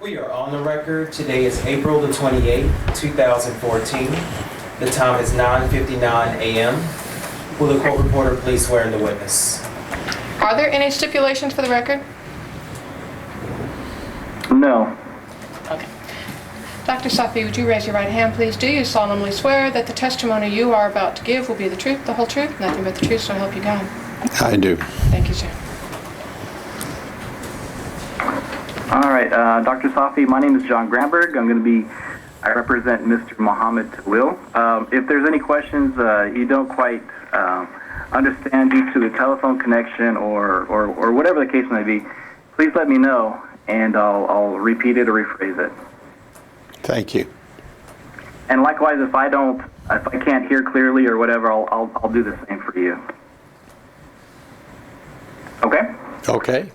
We are on the record. Today is April the 28th, 2014. The time is 9:59 a.m. Will the court reporter please swear in the witness? Are there any stipulations for the record? No. Okay. Dr. Safi, would you raise your right hand, please? Do you solemnly swear that the testimony you are about to give will be the truth, the whole truth, nothing but the truth, so help you God? I do. Thank you, sir. All right, Dr. Safi, my name is John Gramberg. I represent Mr. Mohammed Tawil. If there's any questions you don't quite understand due to the telephone connection or whatever the case may be, please let me know and I'll repeat it or rephrase it. Thank you. And likewise, if I can't hear clearly or whatever, I'll do the same for you. Okay? Okay.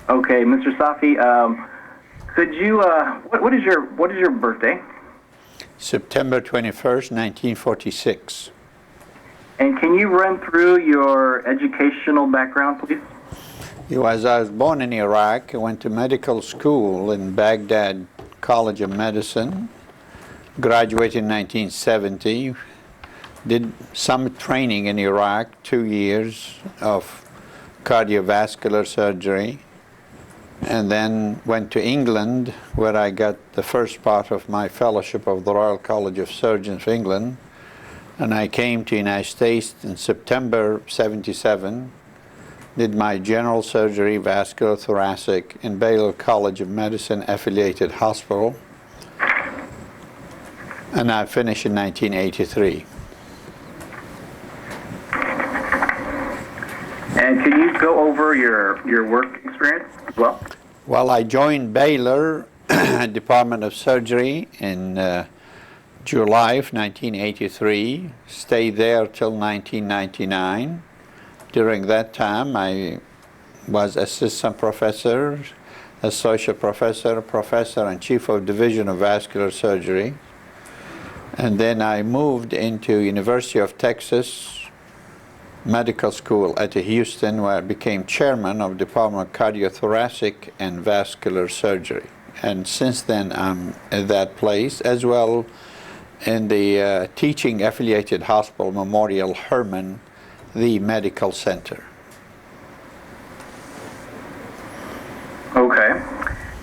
Okay, Mr. Safi, could you what is your birthday? September 21st, 1946. And can you run through your educational background, please? I was born in Iraq. I went to medical school in Baghdad College of Medicine. Graduated in 1970. Did some training in Iraq, 2 years of cardiovascular surgery. And then went to England, where I got the first part of my fellowship of the Royal College of Surgeons of England. And I came to the United States in September 77, did my general surgery, vascular thoracic, in Baylor College of Medicine affiliated hospital. And I finished in 1983. And can you go over your work experience as well? Well, I joined Baylor Department of Surgery in July of 1983, stayed there till 1999. During that time, I was assistant professor, associate professor, professor, and chief of division of vascular surgery. And then I moved into University of Texas Medical School at Houston, where I became chairman of Department of Cardiothoracic and Vascular Surgery. And since then, I'm at that place, as well in the teaching affiliated hospital, Memorial Hermann, the medical center. Okay.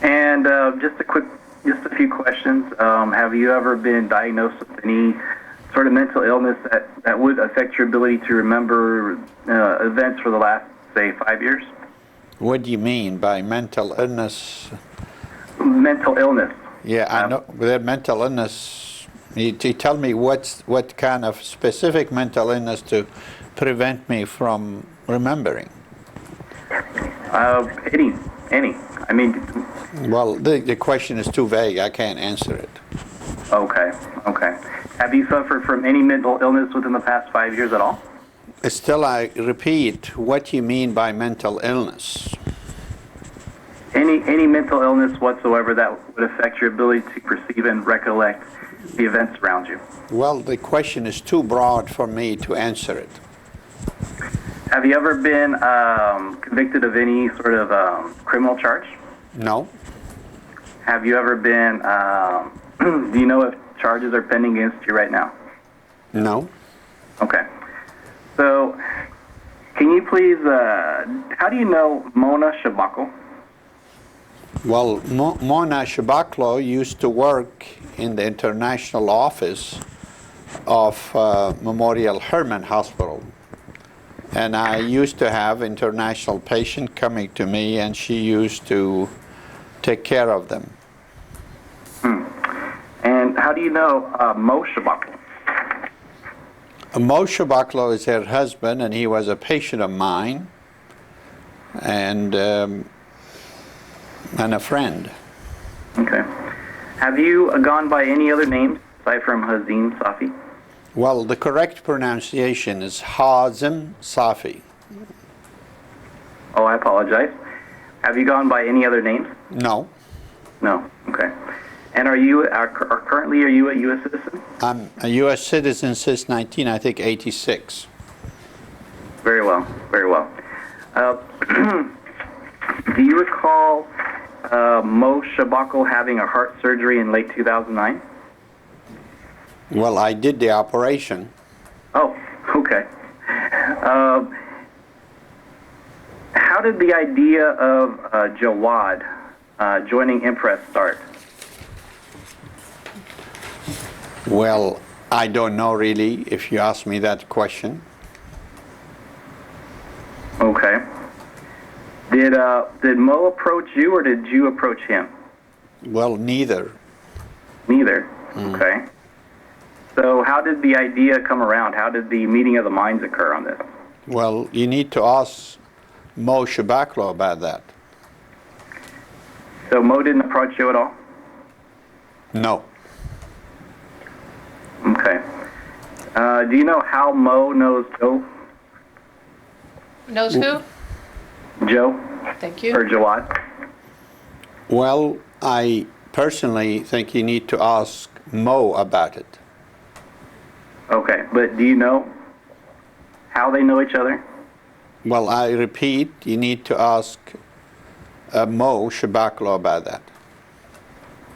And just a few questions. Have you ever been diagnosed with any sort of mental illness that would affect your ability to remember events for the last, say, 5 years? What do you mean by mental illness? Mental illness. Yeah, I know that mental illness. You tell me what kind of specific mental illness to prevent me from remembering. Any. I mean. Well, the question is too vague. I can't answer it. Okay. Have you suffered from any mental illness within the past 5 years at all? Still, I repeat, what you mean by mental illness? Any mental illness whatsoever that would affect your ability to perceive and recollect the events around you? Well, the question is too broad for me to answer it. Have you ever been convicted of any sort of criminal charge? No. Have you ever been, do you know if charges are pending against you right now? No. Okay. So, can you please, how do you know Mona Shabaklo? Well, Mona Shabaklo used to work in the international office of Memorial Hermann Hospital. And I used to have international patients coming to me, and she used to take care of them. And how do you know Mo Shabaklo? Mo Shabaklo is her husband, and he was a patient of mine and a friend. Okay. Have you gone by any other names aside from Hazim Safi? Well, the correct pronunciation is Hazim Safi. Oh, I apologize. Have you gone by any other names? No. No. Okay. And currently are you a U.S. citizen? I'm a U.S. citizen since 1986. Very well. Very well. Do you recall Mo Shabakal having a heart surgery in late 2009? Well, I did the operation. Oh, okay. How did the idea of Jawad joining Impress start? Well, I don't know really if you ask me that question. Okay. Did Mo approach you or did you approach him? Well, neither. Neither. Okay. So how did the idea come around? How did the meeting of the minds occur on this? Well, you need to ask Mo Shabaklo about that. So Mo didn't approach you at all? No. Okay. Do you know how Mo knows Joe? Knows who? Joe? Thank you. Or Jawad? Well, I personally think you need to ask Mo about it. Okay, but do you know how they know each other? Well, I repeat, you need to ask Mo Shabaklo about that.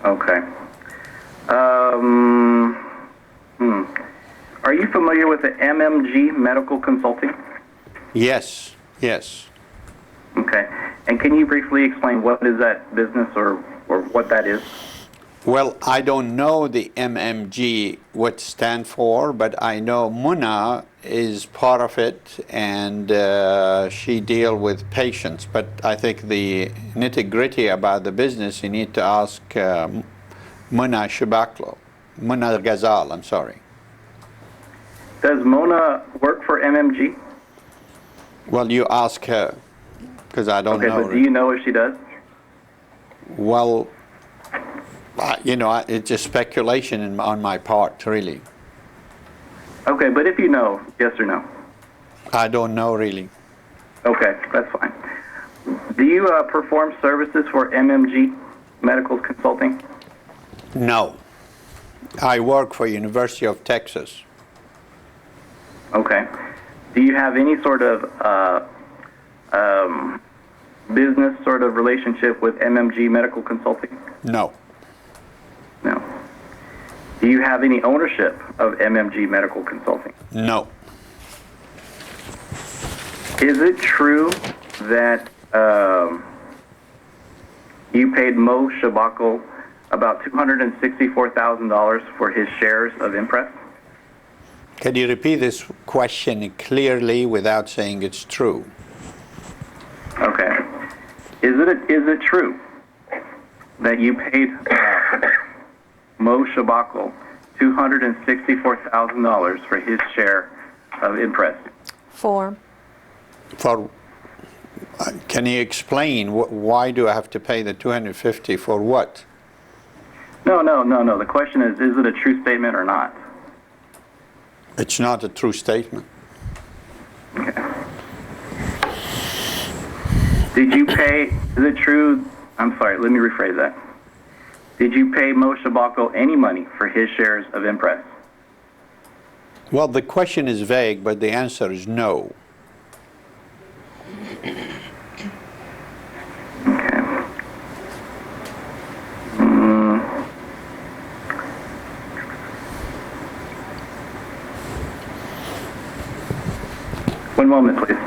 Okay. Are you familiar with the MMG Medical Consulting? Yes, yes. Okay. And can you briefly explain what is that business or what that is? Well, I don't know the MMG what stand for, but I know Muna is part of it, and she deal with patients. But I think the nitty-gritty about the business, you need to ask Muna Shabaklo, Muna Ghazal, I'm sorry. Does Mona work for MMG? Well, you ask her, because I don't Okay, know. but do you know if she does? Well, you know, it's just speculation on my part, really. Okay, but if you know, yes or no? I don't know, really. Okay, that's fine. Do you perform services for MMG Medical Consulting? No. I work for University of Texas. Okay. Do you have any sort of business sort of relationship with MMG Medical Consulting? No. No. Do you have any ownership of MMG Medical Consulting? No. Is it true that you paid Mo Shabakal about $264,000 for his shares of Impress? Can you repeat this question clearly without saying it's true? Okay. Is it true that you paid Mo Shabakal $264,000 for his share of Impress? For Can you explain why do I have to pay the 250 for what? No. The question is it a true statement or not? It's not a true statement. Okay. Did you pay, is it true, I'm sorry, let me rephrase that. Did you pay Mo Shabakal any money for his shares of Impress? Well, the question is vague, but the answer is no. Okay. One moment, please.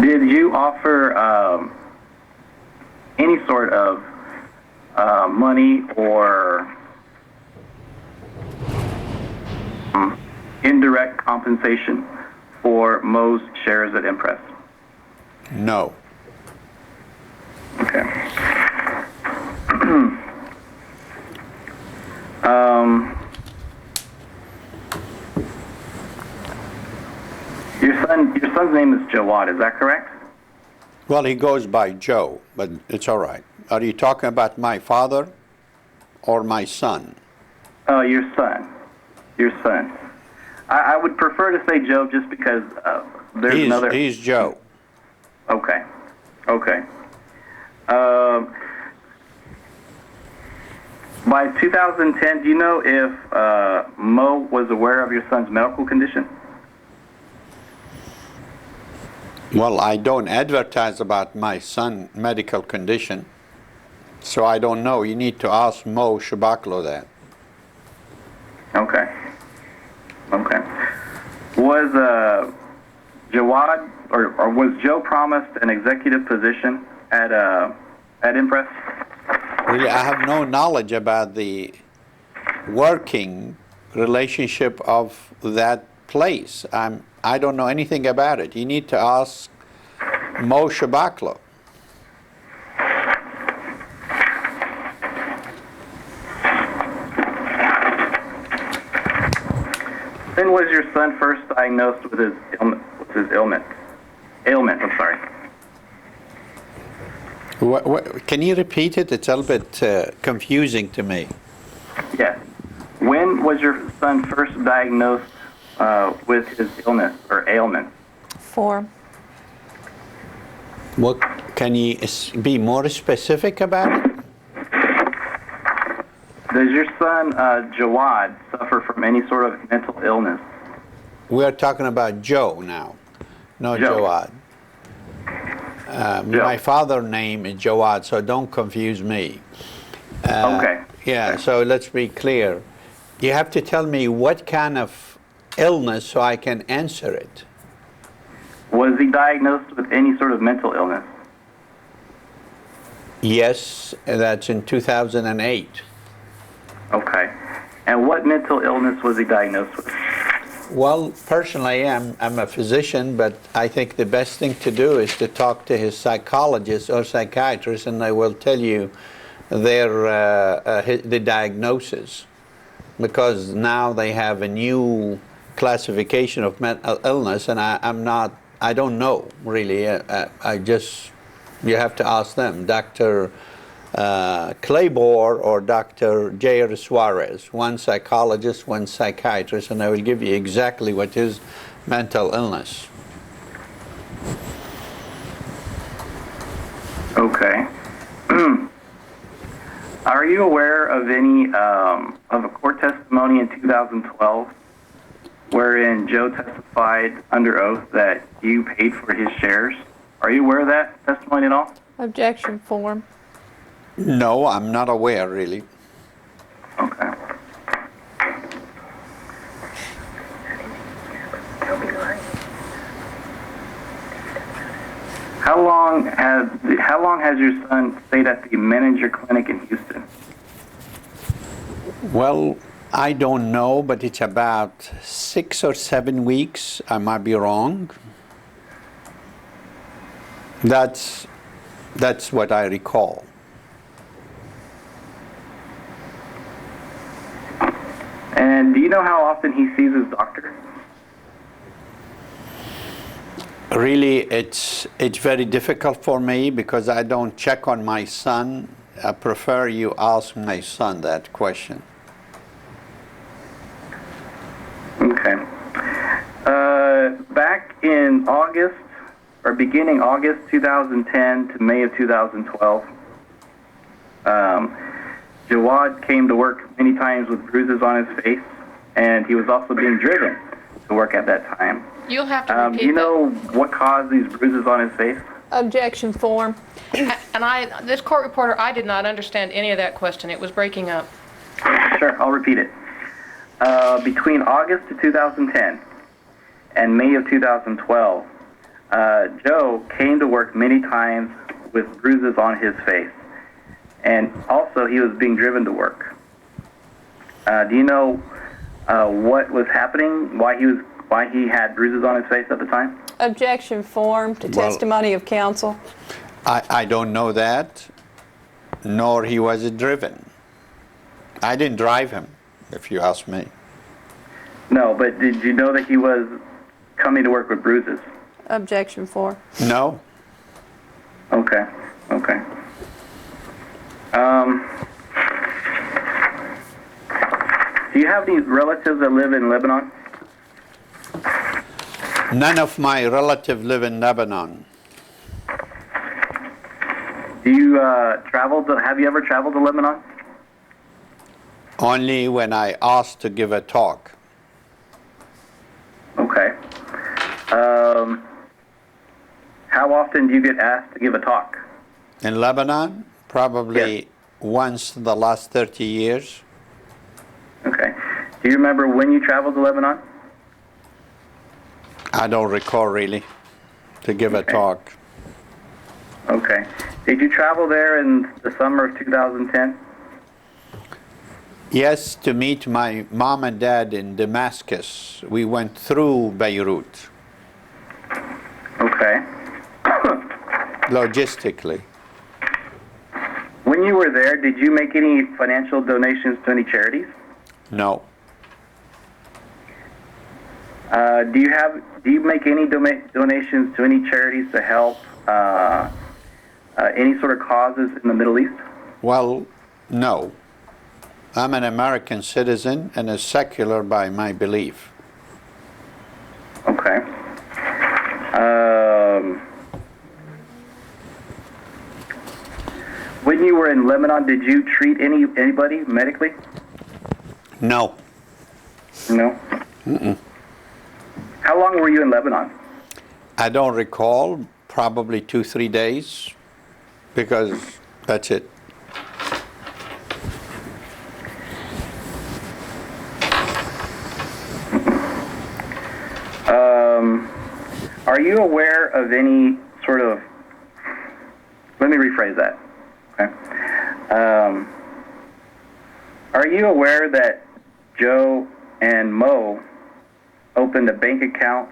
Did you offer any sort of money or indirect compensation for Mo's shares at Impress? No. Okay. Your son's name is Jawad, is that correct? Well, he goes by Joe, but it's all right. Are you talking about my father? or my son? Your son. Your son. I would prefer to say Joe just because there's another... He's Joe. Okay. Okay. By 2010, do you know if Mo was aware of your son's medical condition? Well, I don't advertise about my son's medical condition, so I don't know. You need to ask Mo Shabaklo that. Okay. Okay. Was Jawad or was Joe promised an executive position at Impress? Really, I have no knowledge about the working relationship of that place. I don't know anything about it. You need to ask Mo Shabaklo. When was your son first diagnosed with his ailment? I'm sorry. Can you repeat it? It's a little bit confusing to me. Yes. When was your son first diagnosed with his illness or ailment? 4. What, can you be more specific about it? Does your son, Jawad, suffer from any sort of mental illness? We're talking about Joe now, no Joe. Jawad. Joe. My father's name is Jawad, so don't confuse me. Okay. Yeah, so let's be clear. You have to tell me what kind of illness so I can answer it. Was he diagnosed with any sort of mental illness? Yes, that's in 2008. Okay. And what mental illness was he diagnosed with? Well, personally, I'm a physician, but I think the best thing to do is to talk to his psychologist or psychiatrist, and they will tell you the diagnosis, because now they have a new classification of mental illness, and I don't know really. You have to ask them, Dr. Claybor or Dr. Jair Suarez, one psychologist, one psychiatrist, and I will give you exactly what is mental illness. Okay. Are you aware of any of a court testimony in 2012 wherein Joe testified under oath that you paid for his shares? Are you aware of that testimony at all? Objection form. No, I'm not aware really. Okay. How long has your son stayed at the Menninger Clinic in Houston? Well, I don't know, but it's about 6 or 7 weeks. I might be wrong. That's what I recall. And do you know how often he sees his doctor? Really, it's very difficult for me because I don't check on my son. I prefer you ask my son that question. Okay. Back in August, or beginning August 2010 to May of 2012, Jawad came to work many times with bruises on his face, and he was also being driven to work at that time. You'll have to repeat Do you know what caused these bruises on his face? Objection form. And this court reporter, I did not understand any of that question. It was breaking up. Sure, I'll repeat it. Between August of 2010 and May of 2012, Joe came to work many times with bruises on his face, and also he was being driven to work. Do you know what was happening? Why he had bruises on his face at the time? Objection form to testimony of counsel. I don't know that, nor he was driven. I didn't drive him, if you ask me. No, but did you know that he was coming to work with bruises? Objection form. No? Okay. Do you have any relatives that live in Lebanon? None of my relatives live in Lebanon. Do you have you ever traveled to Lebanon? Only when I asked to give a talk. Okay. How often do you get asked to give a talk? In Lebanon, probably Yes. once in the last 30 years. Okay. Do you remember when you traveled to Lebanon? I don't recall really to give a Okay. talk. Okay. Did you travel there in the summer of 2010? Yes, to meet my mom and dad in Damascus. We went through Beirut, Okay. logistically. When you were there, did you make any financial donations to any charities? No, Do you make any donations to any charities to help any sort of causes in the Middle East? well, no. I'm an American citizen and a secular by my belief. Okay. When you were in Lebanon, did you treat anybody medically? No, No. How long were you in Lebanon? I don't recall, probably 2-3 days, because that's it. Are you aware of any sort of? Let me rephrase that. Okay. Are you aware that Joe and Mo opened a bank account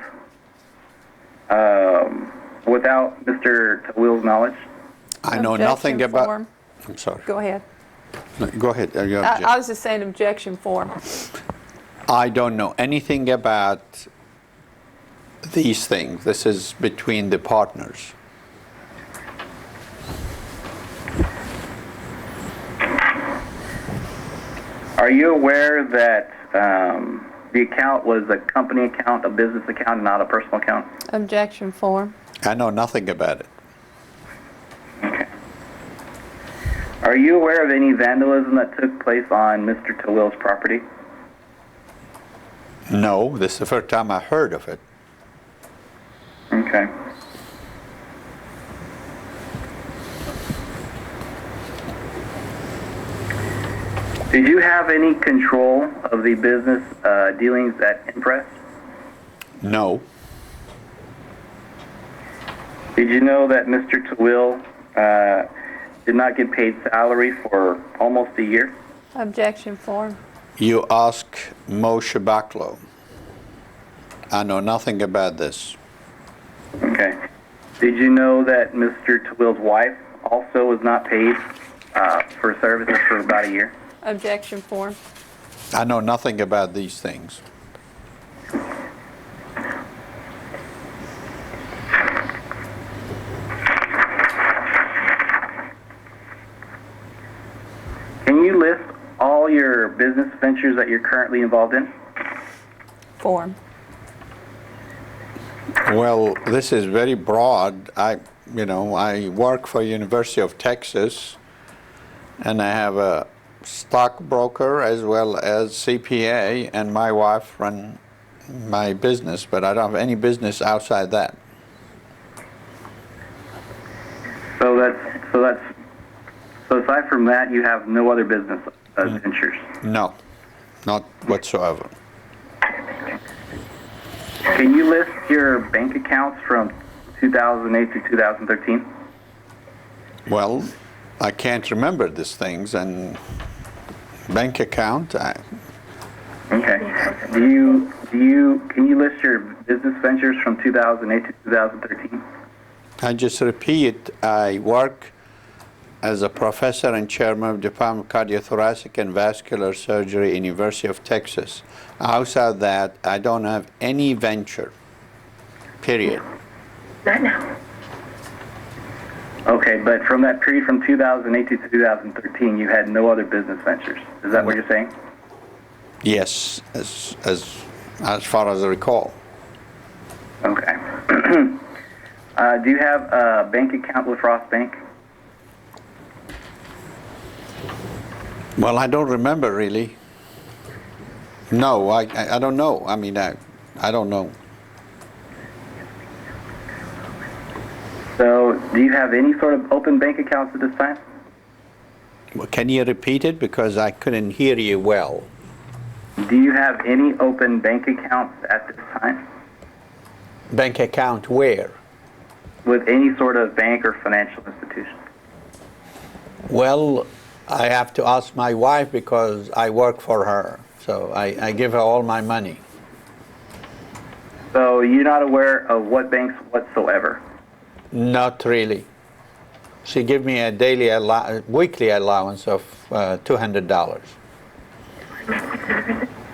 without Mr. Tawil's knowledge? I know nothing Objection about. form. I'm sorry. Go ahead. No, go ahead. You I object. was just saying objection form. I don't know anything about these things. This is between the partners. Are you aware that the account was a company account, a business account, and not a personal account? Objection form. I know nothing about it. Okay. Are you aware of any vandalism that took place on Mr. Tawil's property? No, this is the first time I heard of it. Okay. Did you have any control of the business dealings at Impress? No, Did you know that Mr. Tawil did not get paid salary for almost a year? Objection form. you ask Moshe Baklo. I know nothing about this. Okay. Did you know that Mr. Tawil's wife also was not paid for services for about a year? Objection form. I know nothing about these things. Can you list all your business ventures that you're currently involved in? Form. Well, this is very broad. I work for University of Texas, and I have a stockbroker as well as CPA, and my wife run my business, but I don't have any business outside that. So aside from that, you have no other business ventures. No, not whatsoever. Can you list your bank accounts from 2008 to 2013? Well, I can't remember these things, and bank account, Okay. Can you list your business ventures from 2008 to 2013? I just repeat, I work as a professor and chairman of Department of Cardiothoracic and Vascular Surgery, University of Texas. Outside that, I don't have any venture, period. Not now. Okay, but from that period from 2008 to 2013, you had no other business ventures. Is that what you're saying? Yes, as far as I recall. Okay. Do you have a bank account with Frost Bank? Well, I don't remember really. No, I don't know. I mean, I don't know. So, do you have any sort of open bank accounts at this time? Well, can you repeat it because I couldn't hear you well? Do you have any open bank accounts at this time Bank account where? with any sort of bank or financial institution? Well, I have to ask my wife because I work for her. So I give her all my money. So, you're not aware of what banks whatsoever? Not really. She give me a weekly allowance of $200.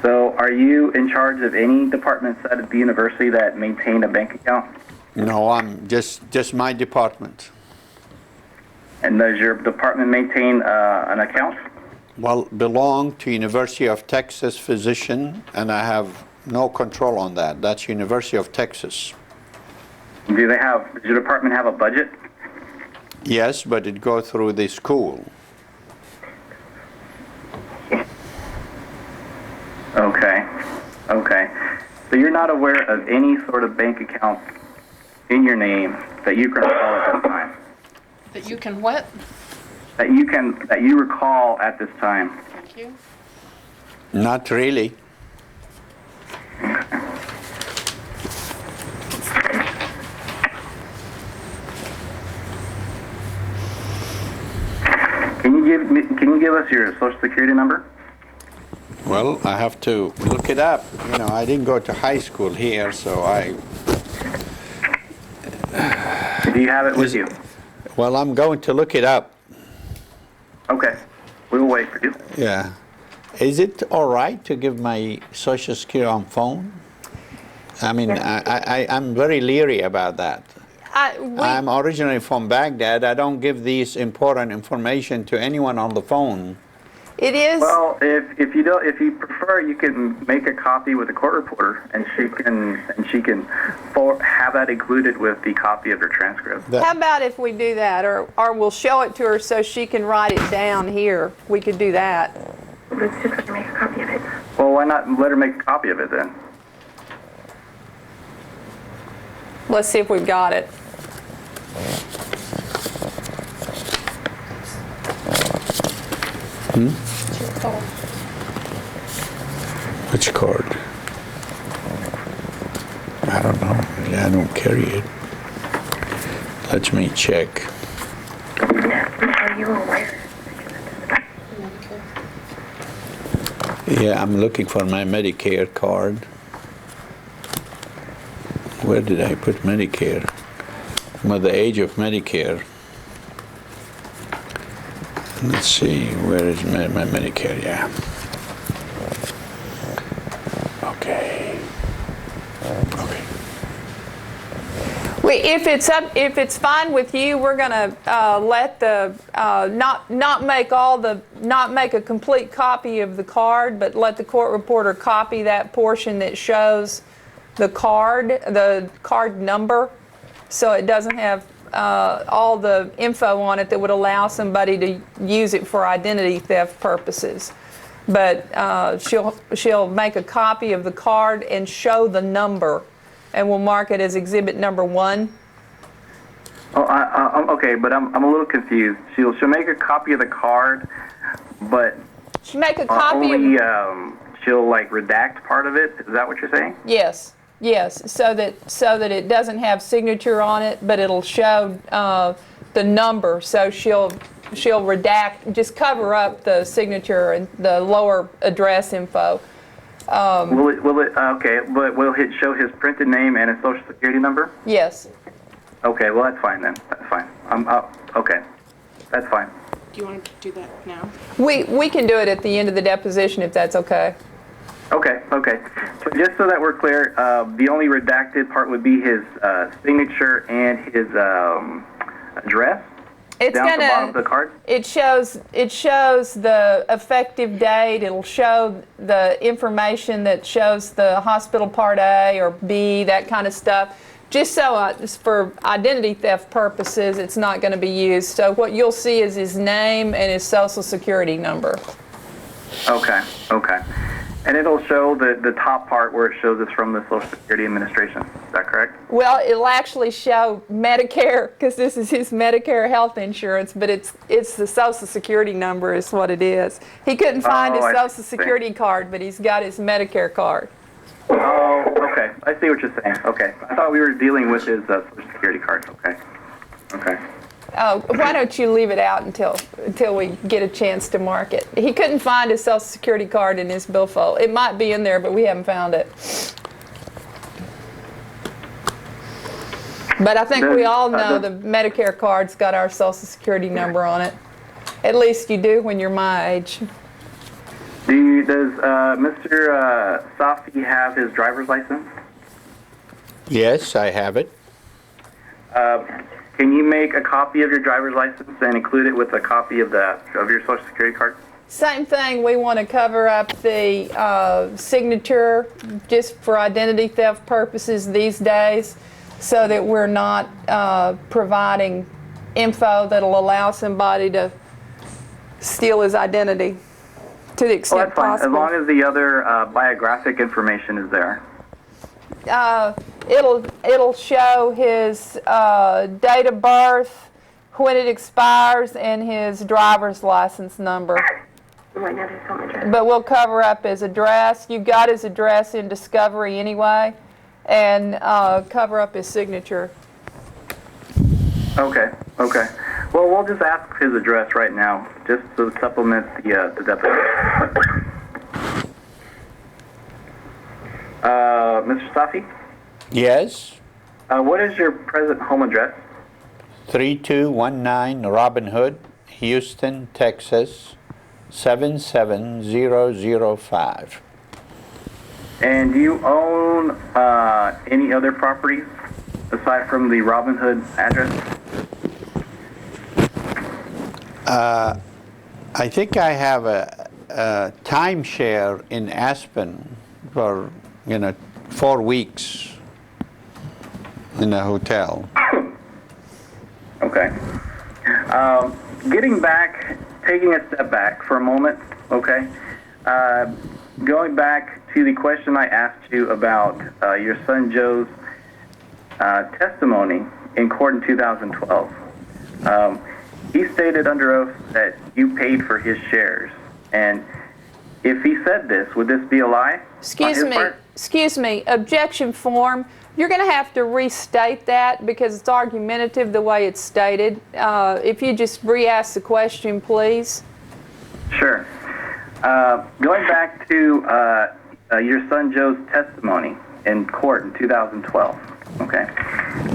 So, are you in charge of any departments at the university that maintain a bank account? No, I'm just my department. And does your department maintain an account? Well, belong to University of Texas Physician, and I have no control on that. That's University of Texas. Does your department have a budget? Yes, but it goes through the school. Okay. So you're not aware of any sort of bank account in your name that you can recall at this time? That you can what? That you recall at this time? Thank you. Not really. Can you give us your social security number? Well, I have to look it up. You know, I didn't go to high school here, so Do you have it with you? Well, I'm going to look it up. Okay. We will wait for you. Yeah. Is it all right to give my social security on phone? I mean, I'm very leery about that. I'm originally from Baghdad. I don't give these important information to anyone on the phone. It is. Well, if you prefer, you can make a copy with the court reporter, and she can have that included with the copy of your transcript. How about if we do that, or we'll show it to her so she can write it down here? We could do that. Let's just let her make a copy of it. Well, why not let her make a copy of it then? Let's see if we've got it. Which card? I don't know. I don't carry it. Let me check. Are you aware? Yeah, I'm looking for my Medicare card. Where did I put Medicare? I'm at the age of Medicare. Let's see, where is my Medicare? Yeah. Okay. If it's fine with you, we're gonna let the not make a complete copy of the card, but let the court reporter copy that portion that shows the card number, so it doesn't have all the info on it that would allow somebody to use it for identity theft purposes. But she'll make a copy of the card and show the number, and we'll mark it as exhibit number 1. Oh, I'm okay, but I'm a little confused. She'll make a copy of the card, but She'll make a copy only of she'll like redact part of it. Is that what you're saying? Yes, so that it doesn't have signature on it, but it'll show the number. So she'll redact, just cover up the signature and the lower address info. Will it? Okay, but will it show his printed name and his social security number? Yes. Okay, well that's fine then. That's fine. Okay, that's fine. Do you want to do that now? We can do it at the end of the deposition if that's okay. Okay. So just so that we're clear, the only redacted part would be his signature and his address. It's down at the bottom gonna. of the card? It shows the effective date. It'll show the information that shows the hospital part A or B, that kind of stuff. Just so just for identity theft purposes, it's not going to be used. So what you'll see is his name and his social security number. Okay. And it'll show the top part where it shows it's from the Social Security Administration. Is that correct? Well, it'll actually show Medicare because this is his Medicare health insurance, but it's the social security number is what it is. He couldn't find his I social see. security card, but he's got his Medicare card. Oh, okay. I see what you're saying. Okay. I thought we were dealing with his Social Security card. Okay. Oh, why don't you leave it out until we get a chance to mark it? He couldn't find his social security card in his billfold. It might be in there, but we haven't found it. But I think we all know the Medicare card's got our social security number on it. At least you do when you're my age. Does Mr. Safi have his driver's license? Yes, I have it. Can you make a copy of your driver's license and include it with a copy of your Social Security card? Same thing, we want to cover up the signature just for identity theft purposes these days so that we're not providing info that'll allow somebody to steal his identity to the extent That's fine, possible. as long as the other biographic information is there. It'll show his date of birth, when it expires, and his driver's license number. Right now, there's so much. But we'll cover up his address. You got his address in Discovery anyway, and cover up his signature. Okay. Well, we'll just ask his address right now, just to supplement the deposition. Mr. Safi, Yes, what is your present home address? 3219 Robin Hood, Houston, Texas, 77005. And do you own any other properties aside from the Robin Hood address? I think I have a timeshare in Aspen for 4 weeks in a hotel. Okay. Taking a step back for a moment, okay? Going back to the question I asked you about your son Joe's testimony in court in 2012. He stated under oath that you paid for his shares. And if he said this, would this be a lie? Excuse me, objection form. You're going to have to restate that because it's argumentative the way it's stated. If you just re-ask the question, please. Sure. Going back to your son Joe's testimony in court in 2012, okay?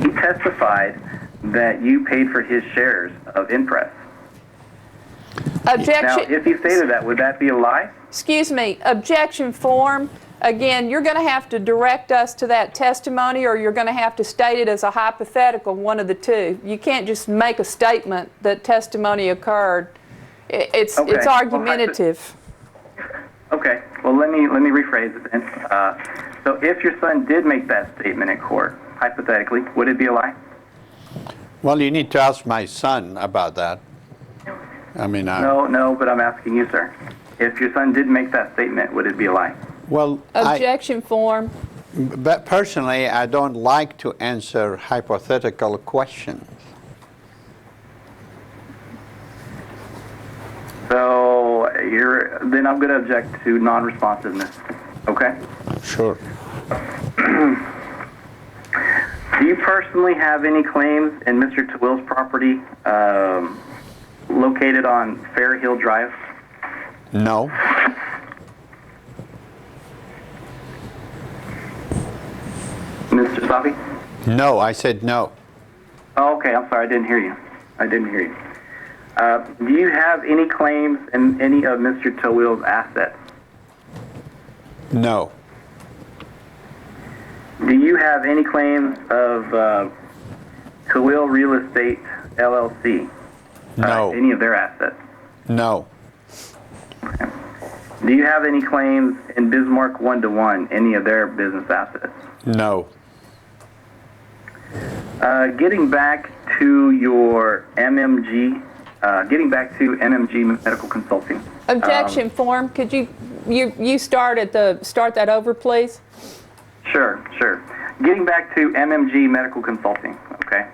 He testified that you paid for his shares of Impress. Objection. Now, if he stated that, would that be a lie? Excuse me, objection form. Again, you're going to have to direct us to that testimony or you're going to have to state it as a hypothetical, one of the two. You can't just make a statement that testimony occurred. It's argumentative. Okay, well, let me rephrase it then. So if your son did make that statement in court, hypothetically, would it be a lie? Well, you need to ask my son about that. No, but I'm asking you, sir. If your son did make that statement, would it be a lie? Well, Objection form. but personally, I don't like to answer hypothetical questions. So then I'm going to object to non-responsiveness. Okay? Sure. Do you personally have any claims in Mr. Tawil's property located on Fair Hill Drive? No. Mr. Safi? No, I said no. Oh, okay, I'm sorry, I didn't hear you. Do you have any claims in any of Mr. Tawil's assets? No. Do you have any claims of Tawil Real Estate LLC? No. Any of their assets? No. Do you have any claims in Bismarck 1-to-1, any of their business assets? No. Getting back to your MMG, Medical Consulting. Objection form, could you start that over, please? Sure. Getting back to MMG Medical Consulting, okay.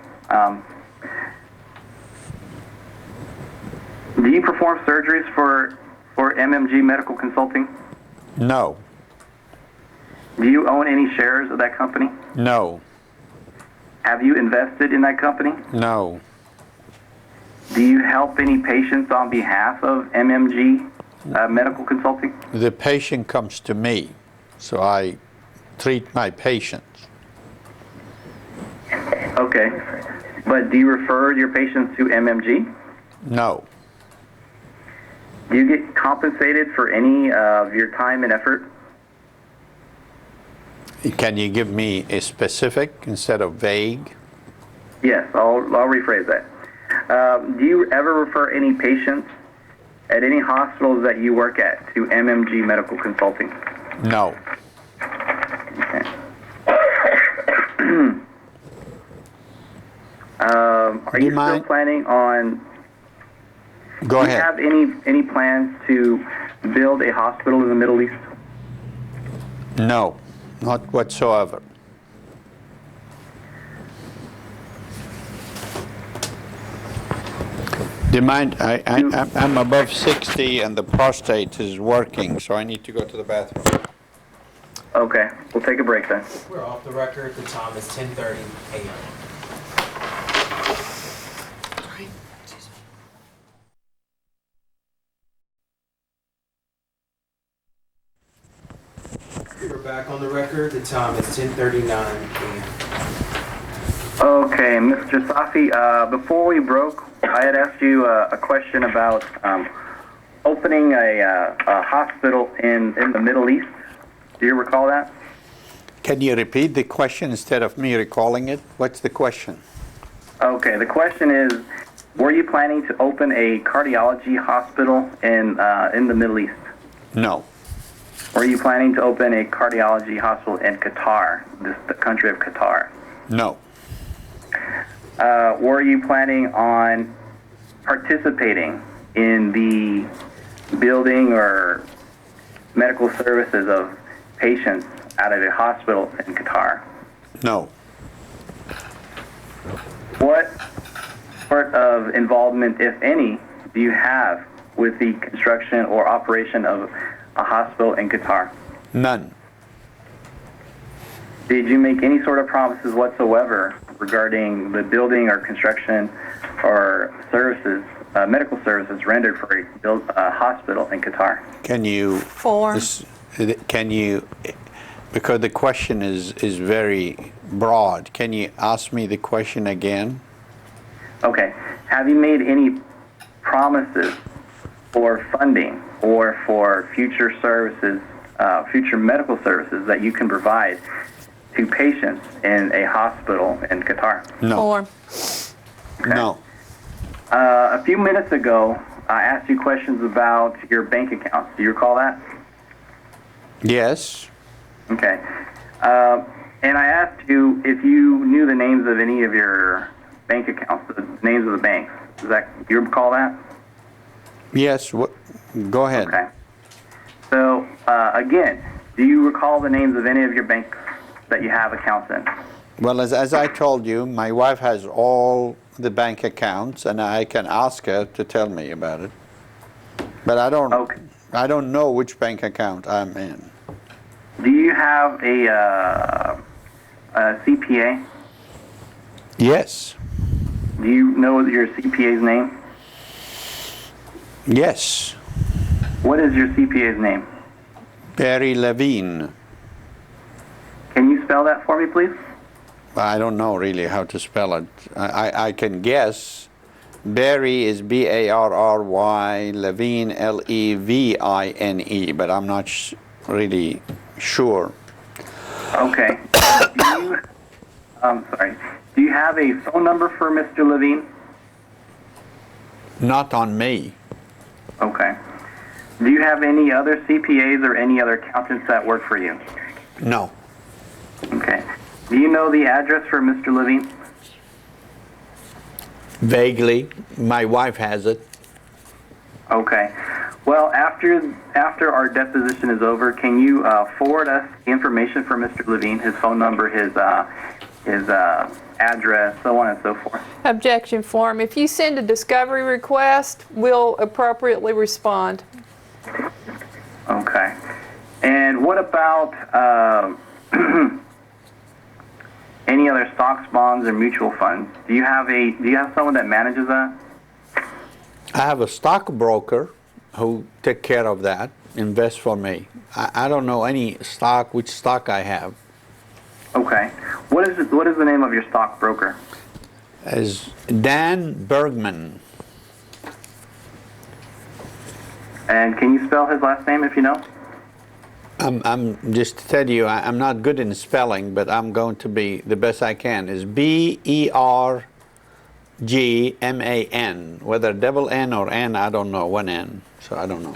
Do you perform surgeries for MMG Medical Consulting? No. Do you own any shares of that company? No. Have you invested in that company? No. Do you help any patients on behalf of MMG Medical Consulting? The patient comes to me, so I treat my patients. Okay. But do you refer your patients to MMG? No. Do you get compensated for any of your time and effort? Can you give me a specific instead of vague? Yes, I'll rephrase that. Do you ever refer any patients at any hospitals that you work at to MMG Medical Consulting? No. Okay. Are you still planning on? Go Do you ahead. have any plans to build a hospital in the Middle East? No, not whatsoever. Do you mind? I'm above 60 and the prostate is working, so I need to go to the bathroom. Okay, we'll take a break then. We're off the record. The time is 10:30 a.m. We're back on the record. The time is 10:39 a.m. Okay, Mr. Safi, before we broke, I had asked you a question about opening a hospital in the Middle East. Do you recall that? Can you repeat the question instead of me recalling it? What's the question? Okay, the question is, were you planning to open a cardiology hospital in the Middle East? No. Were you planning to open a cardiology hospital in Qatar, the country of Qatar? No. Were you planning on participating in the building or medical services of patients out of a hospital in Qatar? No. What sort of involvement, if any, do you have with the construction or operation of a hospital in Qatar? None. Did you make any sort of promises whatsoever regarding the building or construction or services, medical services rendered for a hospital in Qatar? Can you? Form. Can you? Because the question is very broad. Can you ask me the question again? Okay. Have you made any promises for funding or for future services, future medical services that you can provide to patients in a hospital in Qatar? No. Form. No. A few minutes ago, I asked you questions about your bank accounts. Do you recall that? Yes. Okay. And I asked you if you knew the names of any of your bank accounts, the names of the banks. Do you recall that? Yes. Go ahead. Okay. So, again, do you recall the names of any of your banks that you have accounts in? Well, as I told you, my wife has all the bank accounts, and I can ask her to tell me about it. But I don't. Okay. I don't know which bank account I'm in. Do you have a CPA? Yes. Do you know your CPA's name? Yes. What is your CPA's name? Barry Levine. Can you spell that for me, please? I don't know really how to spell it. I can guess. Barry is B-A-R-R-Y, Levine, L-E-V-I-N-E, but I'm not really sure. Okay. Do you have a phone number for Mr. Levine? Not on me. Okay. Do you have any other CPAs or any other accountants that work for you? No. Okay. Do you know the address for Mr. Levine? Vaguely. My wife has it. Okay. Well, after our deposition is over, can you forward us information for Mr. Levine, his phone number, his address, so on and so forth? Objection form. If you send a discovery request, we'll appropriately respond. Okay. And what about any other stocks, bonds, or mutual funds? Do you have someone that manages that? I have a stockbroker who take care of that, invest for me. I don't know any stock, which stock I have. Okay. What is the name of your stockbroker? As Dan Bergman. And can you spell his last name if you know? I'm just to tell you, I'm not good in spelling, but I'm going to be the best I can. Is Bergman. Whether double N or N, I don't know. One N, so I don't know.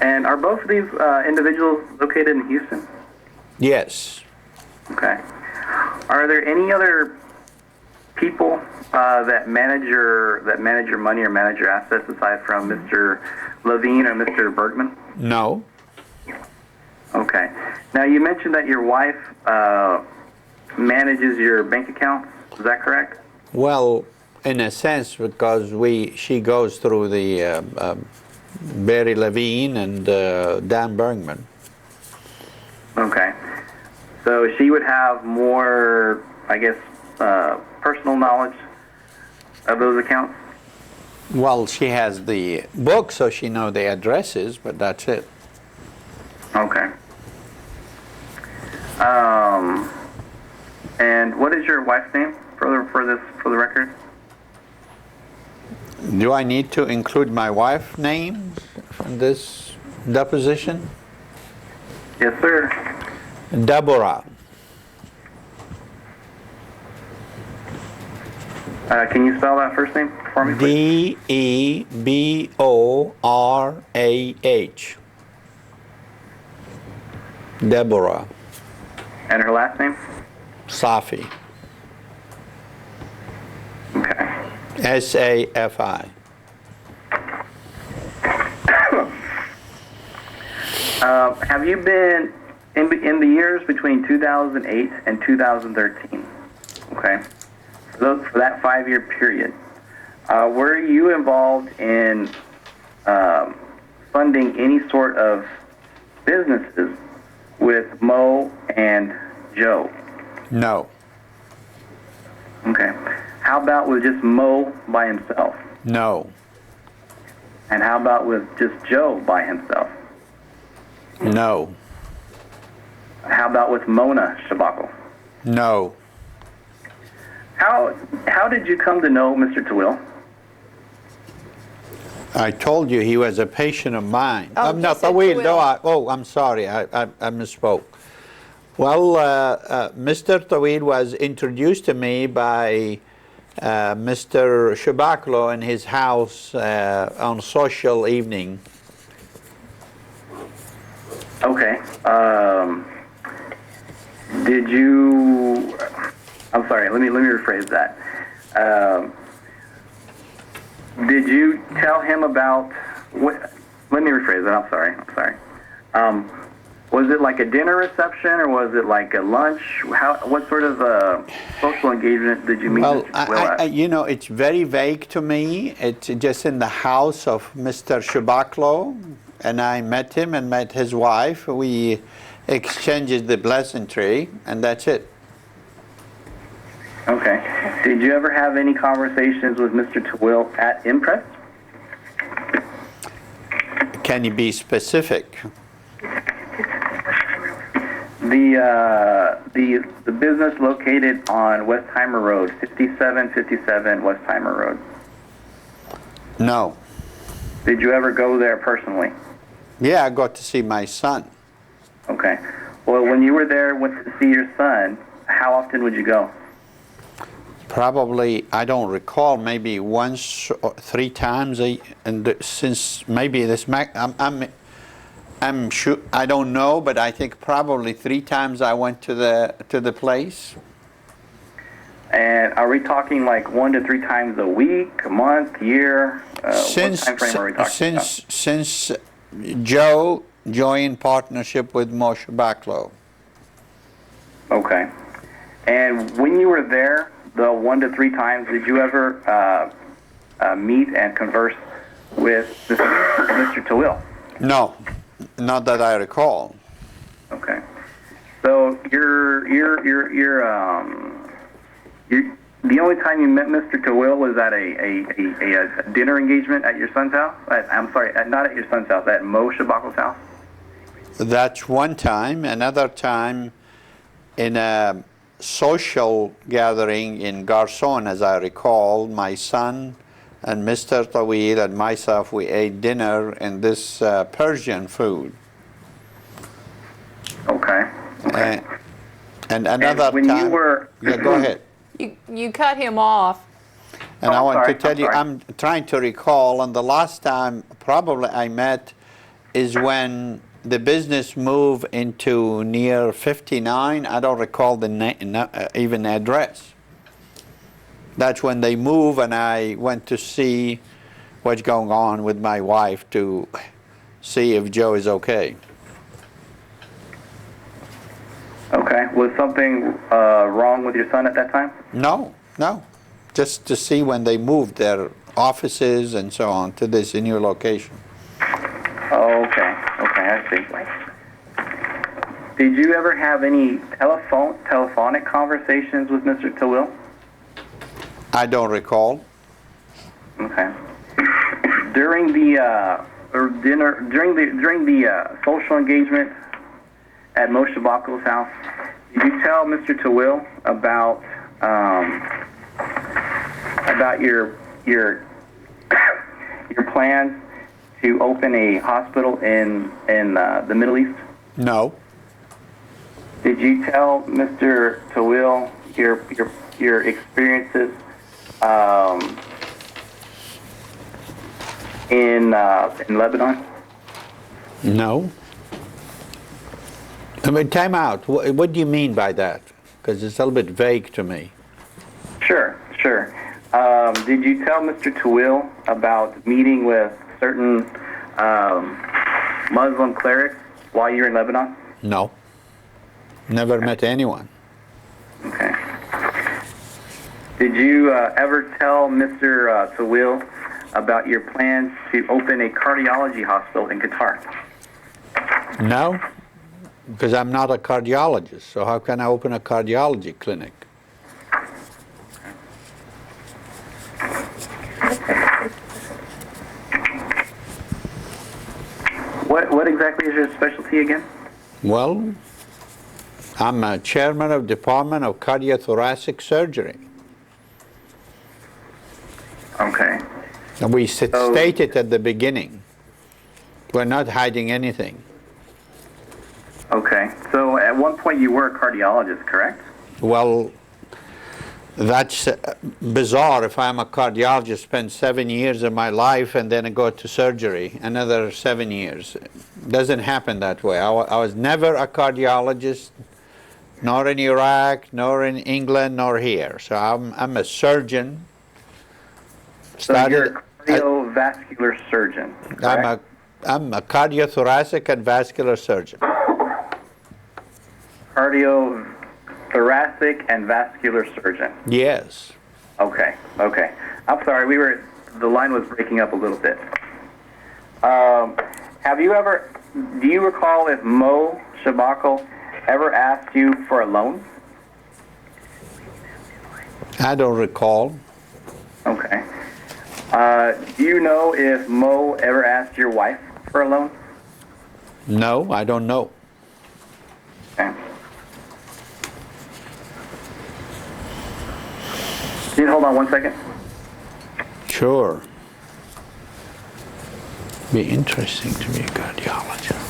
And are both of these individuals located in Houston? Yes. Okay. Are there any other people that manage your money or manage your assets aside from Mr. Levine or Mr. Bergman? No. Okay. Now you mentioned that your wife manages your bank accounts. Is that correct? Well, in a sense, because she goes through the Barry Levine and Dan Bergman. Okay. So she would have more, I guess, personal knowledge of those accounts? Well, she has the book, so she knows the addresses, but that's it. Okay. And what is your wife's name for the record? Do I need to include my wife's name in this deposition? Yes, sir. Deborah. Can you spell that first name for me, please? Deborah. Deborah. And her last name? Safi. Okay. Safi. Have you been in the years between 2008 and 2013? Okay. For that 5-year period, were you involved in funding any sort of businesses with Mo and Joe? No. Okay. How about with just Mo by himself? No. And how about with just Joe by himself? No. How about with Mona Shabako? No. How did you come to know Mr. Tawil? I told you he was a patient of mine. Oh, I'm not he said Tawil. Tawil. No, I'm sorry. I misspoke. Well, Mr. Tawil was introduced to me by Mr. Shabaklo in his house on social evening. Okay. Did you? I'm sorry. Let me rephrase that. Did you tell him about? Let me rephrase that. I'm sorry. Was it like a dinner reception or was it like a lunch? What sort of social engagement did you meet Well, Mr. Tawil at? it's very vague to me. It's just in the house of Mr. Shabaklo, and I met him and met his wife. We exchanged the pleasantry, and that's it. Okay. Did you ever have any conversations with Mr. Tawil at Impress? Can you be specific? The business located on Westheimer Road, 5757 Westheimer Road. No. Did you ever go there personally? Yeah, I got to see my son. Okay. Well, when you were there, went to see your son, how often would you go? Probably, I don't recall, maybe once or 3 times, since maybe this, I'm sure, I don't know, but I think probably 3 times I went to the place. And are we talking like 1 to 3 times a week, a month, year? What time frame are we talking about? Since Joe joined partnership with Moshe Baklo. Okay. And when you were there, the 1 to 3 times, did you ever meet and converse with Mr. Tawil? No, not that I recall. Okay. So the only time you met Mr. Tawil was at a dinner engagement at your son's house? Not at your son's house, at Moshe Baklo's house? That's one time. Another time in a social gathering in Garson, as I recall, my son and Mr. Tawil and myself, we ate dinner in this Persian food. Okay. And another when time. You were, yeah, go ahead. You cut him off. And Oh, I want sorry, to tell I'm you, sorry. I'm trying to recall, and the last time probably I met is when the business moved into near 59. I don't recall the even address. That's when they moved, and I went to see what's going on with my wife to see if Joe is okay. okay. Was something wrong with your son at that time? No, just to see when they moved their offices and so on to this new location. Oh, okay. Okay, I see. Did you ever have any telephonic conversations with Mr. Tawil? I don't recall. Okay. During the social engagement at Moshe Baklo's house, did you tell Mr. Tawil about your plans to open a hospital in the Middle East? No. Did you tell Mr. Tawil your experiences in Lebanon? No. I mean, time out. What do you mean by that? Because it's a little bit vague to me. Sure. Did you tell Mr. Tawil about meeting with certain Muslim clerics while you were in Lebanon? No. Never met anyone. Okay. Did you ever tell Mr. Tawil about your plans to open a cardiology hospital in Qatar? No, because I'm not a cardiologist. So how can I open a cardiology clinic? What exactly is your specialty again? Well, I'm a chairman of Department of Cardiothoracic Surgery. Okay. And we stated at the beginning, we're not hiding anything. Okay. So at one point you were a cardiologist, correct? Well, that's bizarre. If I'm a cardiologist, spend 7 years of my life and then I go to surgery, another 7 years. It doesn't happen that way. I was never a cardiologist, nor in Iraq, nor in England, nor here. So I'm a surgeon. So you're a cardiovascular surgeon, correct? I'm a cardiothoracic and vascular surgeon. Cardiothoracic and vascular surgeon. Yes. Okay. I'm sorry, the line was breaking up a little bit. Do you recall if Mo Shabakal ever asked you for a loan? I don't recall. Okay. Do you know if Mo ever asked your wife for a loan? No, I don't know. Okay. Can you hold on one second? Sure. Be interesting to be a cardiologist.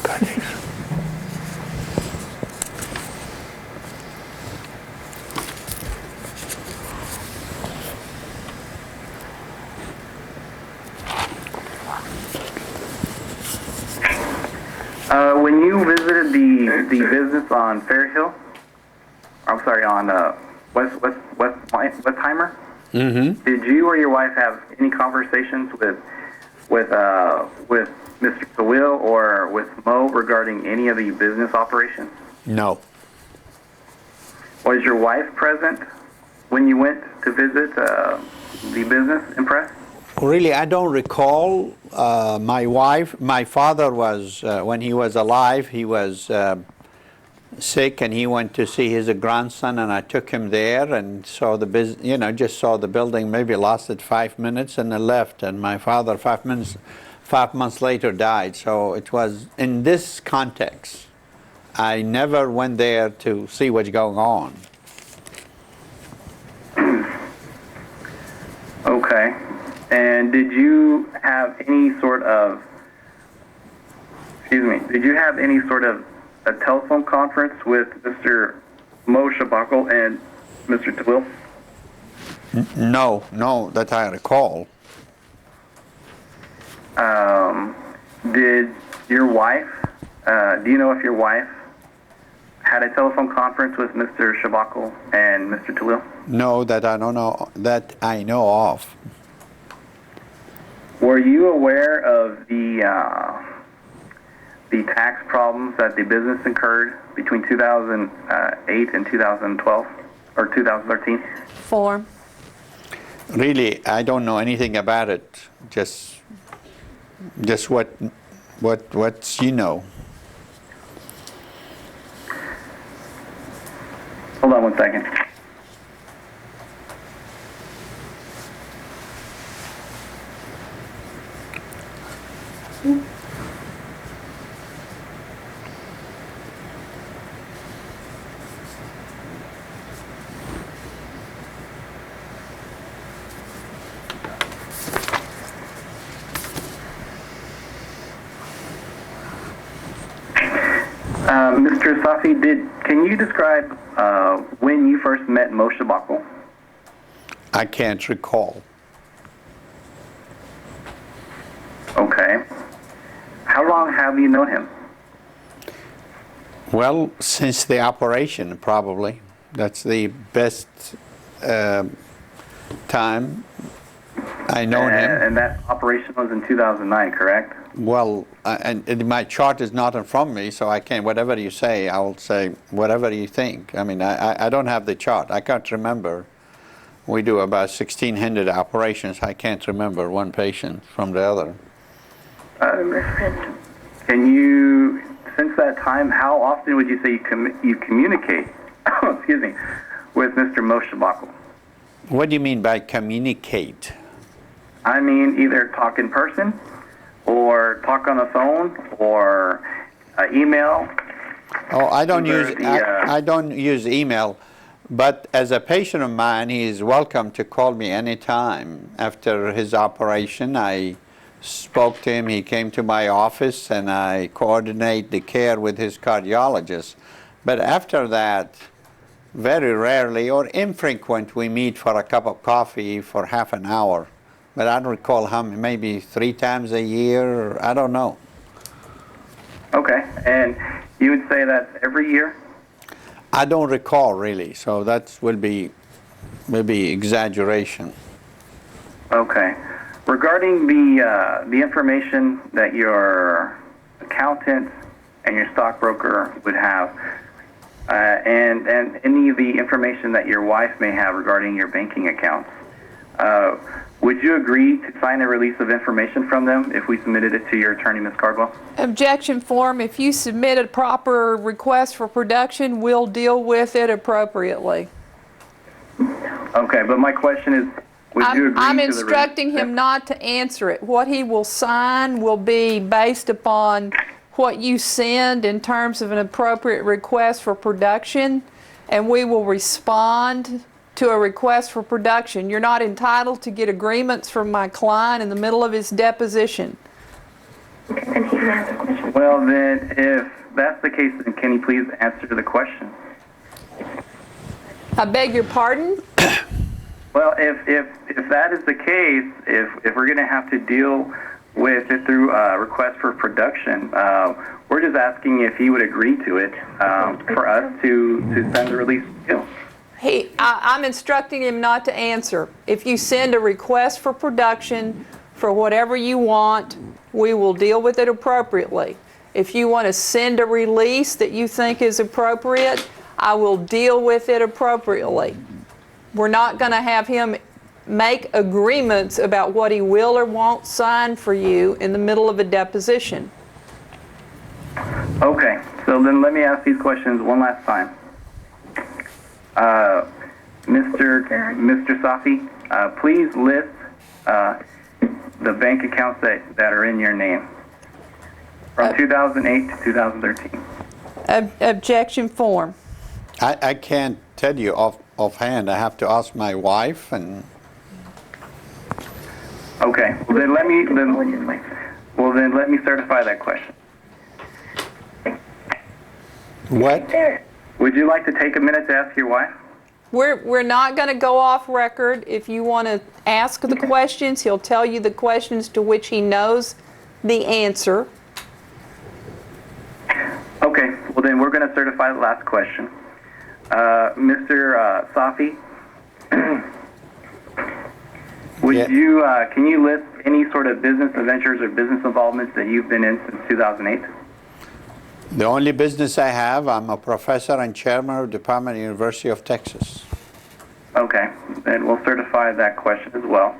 When you visited the business on Fairhill, I'm sorry, on Westheimer, did you or your wife have any conversations with Mr. Sewell or with Mo regarding any of the business operations? No. Was your wife present when you went to visit the business in Press? Really, I don't recall. My father was, when he was alive, he was sick and he went to see his grandson, and I took him there and saw the business, just saw the building, maybe lasted 5 minutes and then left. And my father, 5 months later, died. So it was in this context. I never went there to see what's going on. Okay. And did you have any sort of, a telephone conference with Mr. Mo Shabakal and Mr. Tawil? No, that I recall. Did your wife, do you know if your wife had a telephone conference with Mr. Shabakal and Mr. Tawil? No, that I don't know, that I know of. Were you aware of the tax problems that the business incurred between 2008 and 2012 or 2013? Form. Really, I don't know anything about it. Just what you know. Hold on one second. Mr. Safi, can you describe when you first met Mo Shabakal? I can't recall. Okay. How long have you known him? Well, since the operation, probably. That's the best time I known him. And that operation was in 2009, correct? Well, and my chart is not in front of me, so I can't, whatever you say, I'll say whatever you think. I mean, I don't have the chart. I can't remember. We do about 1,600 operations. I can't remember one patient from the other. Can you, since that time, how often would you say you communicate, excuse me, with Mr. Mo Shabakal? What do you mean by communicate? I mean, either talk in person, or talk on the phone, or email. Oh, I don't use I I don't use email, but as a patient of mine, he is welcome to call me anytime. After his operation, I spoke to him. He came to my office, and I coordinate the care with his cardiologist. But after that, very rarely or infrequent, we meet for a cup of coffee for half an hour. But I don't recall how many, maybe 3 times a year, I don't know. Okay, and you would say that's every year? I don't recall really, so that will be maybe exaggeration. Okay. Regarding the information that your accountant and your stockbroker would have, and any of the information that your wife may have regarding your banking accounts, would you agree to sign a release of information from them if we submitted it to your attorney, Ms. Cardwell? Objection form. If you submit a proper request for production, we'll deal with it appropriately. Okay, but my question is, would you agree I'm to instructing him not to answer it. What he will sign will be based upon what you send in terms of an appropriate request for production, and we will respond to a request for production. You're not entitled to get agreements from my client in the middle of his deposition. Okay, then he can answer the question. Well, then, if that's the case, then can you please answer the question? I beg your pardon? Well, if that is the case, if we're going to have to deal with it through request for production. We're just asking if he would agree to it for us to send the release deal. I'm instructing him not to answer. If you send a request for production for whatever you want, we will deal with it appropriately. If you want to send a release that you think is appropriate, I will deal with it appropriately. We're not going to have him make agreements about what he will or won't sign for you in the middle of a deposition. Okay, so then let me ask these questions one last time. Mr. Safi, please list the bank accounts that are in your name from 2008 to 2013. Objection form. I can't tell you offhand. I have to ask my wife. And Okay, well then let me certify that question. what? Would you like to take a minute to ask your wife? We're not going to go off record. If you want to ask the questions, he'll tell you the questions to which he knows the answer. Okay, well then we're going to certify the last question. Mr. Safi, can you list any sort of business adventures or business involvements that you've been in since 2008? The only business I have, I'm a professor and chairman of the Department of University of Texas. Okay, then we'll certify that question as well.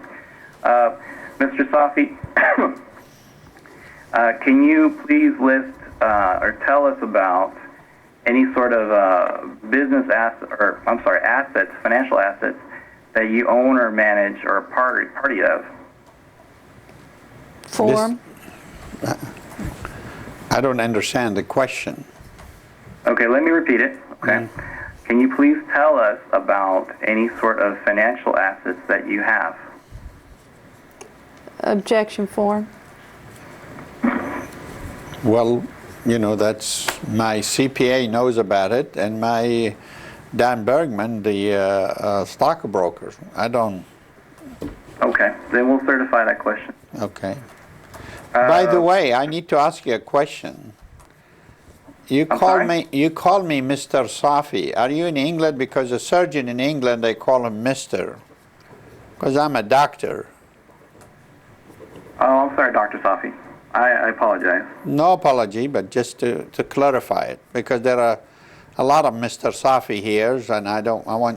Mr. Safi, can you please list or tell us about any sort of business assets, financial assets that you own or manage or are party of? Form. I don't understand the question. Okay, let me repeat it. Okay. Can you please tell us about any sort of financial assets that you have? Objection form. Well, you know, that's my CPA knows about it, and my Dan Bergman, the stockbroker. I don't. Okay, then we'll certify that question. Okay. By the way, I need to ask you a question. You call me Mr. Safi. Are you in England? Because a surgeon in England, they call him Mr. Because I'm a doctor. Oh, I'm sorry, Dr. Safi. I apologize. No apology, but just to clarify it, because there are a lot of Mr. Safi here, and I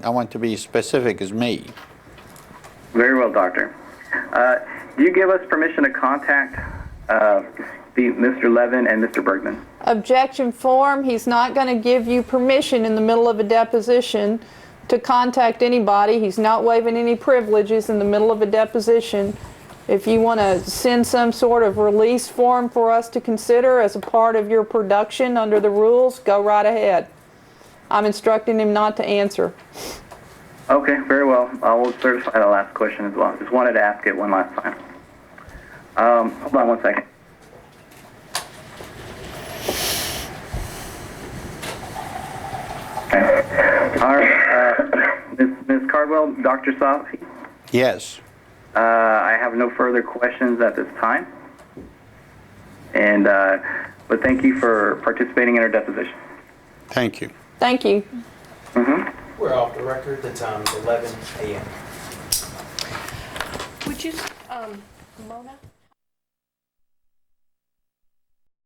want to be specific as me. Very well, doctor. Do you give us permission to contact Mr. Levin and Mr. Bergman? Objection form. He's not going to give you permission in the middle of a deposition to contact anybody. He's not waiving any privileges in the middle of a deposition. If you want to send some sort of release form for us to consider as a part of your production under the rules, go right ahead. I'm instructing him not to answer. Okay, very well. I will certify the last question as well. Just wanted to ask it one last time. Hold on one second. Okay. All right. Ms. Cardwell, Dr. Safi? Yes. I have no further questions at this time. And but thank you for participating in our deposition. Thank you. Thank you. We're off the record. The time is 11 a.m. Would you, Mona?